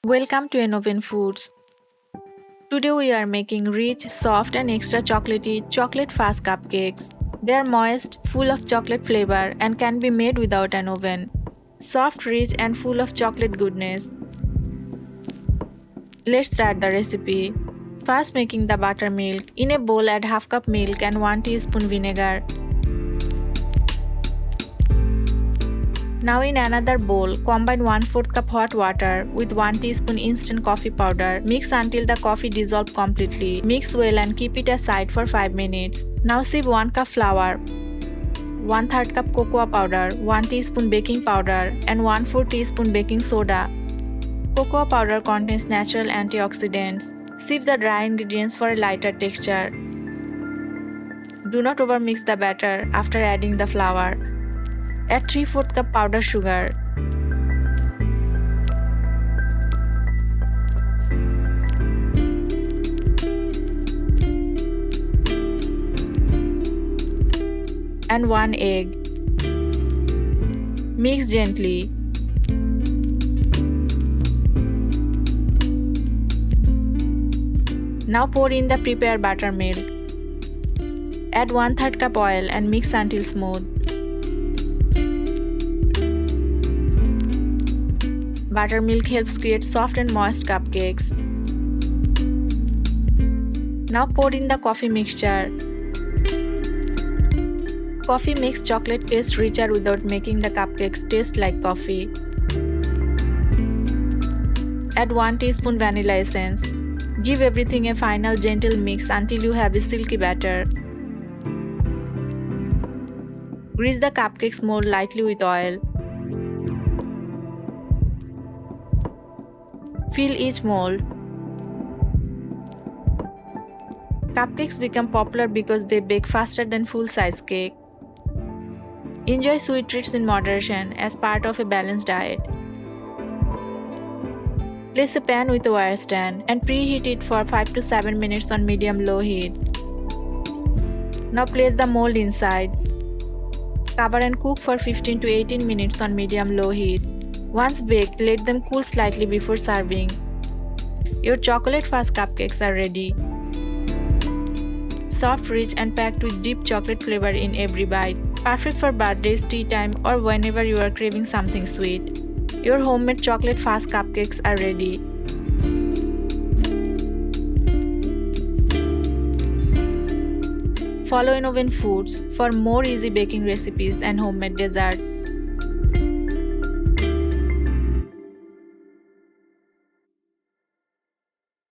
Welcome to Oven Foods. Today we are making rich, soft and extra chocolatey chocolate fudge cupcakes. They are moist, full of chocolate flavor and can be made without an oven. Soft, rich and full of chocolate goodness. Let's start the recipe. First, making the buttermilk. In a bowl, add half cup milk and 1 teaspoon vinegar. Now in another bowl, combine 1/4 cup hot water with 1 teaspoon instant coffee powder. Mix until the coffee dissolves completely. Mix well and keep it aside for 5 minutes. Now sieve 1 cup flour, 1/3 cup cocoa powder, 1 teaspoon baking powder and 1/4 teaspoon baking soda. Cocoa powder contains natural antioxidants. Sieve the dry ingredients for a lighter texture. Do not overmix the batter after adding the flour. Add 3/4 cup powdered sugar. And 1 egg. Mix gently. Now pour in the prepared buttermilk. Add 1/3 cup oil and mix until smooth. Buttermilk helps create soft and moist cupcakes. Now pour in the coffee mixture. Coffee makes chocolate taste richer without making the cupcakes taste like coffee. Add 1 teaspoon vanilla essence. Give everything a final gentle mix until you have a silky batter. Grease the cupcakes mold lightly with oil. Fill each mold. Cupcakes become popular because they bake faster than full-size cake. Enjoy sweet treats in moderation as part of a balanced diet. Place a pan with a wire stand and preheat it for 5 to 7 minutes on medium-low heat. Now place the mold inside. Cover and cook for 15 to 18 minutes on medium-low heat. Once baked, let them cool slightly before serving. Your chocolate fudge cupcakes are ready. Soft, rich and packed with deep chocolate flavor in every bite. Perfect for birthdays, tea time or whenever you are craving something sweet. Your homemade chocolate fudge cupcakes are ready. Follow Oven Foods for more easy baking recipes and homemade dessert.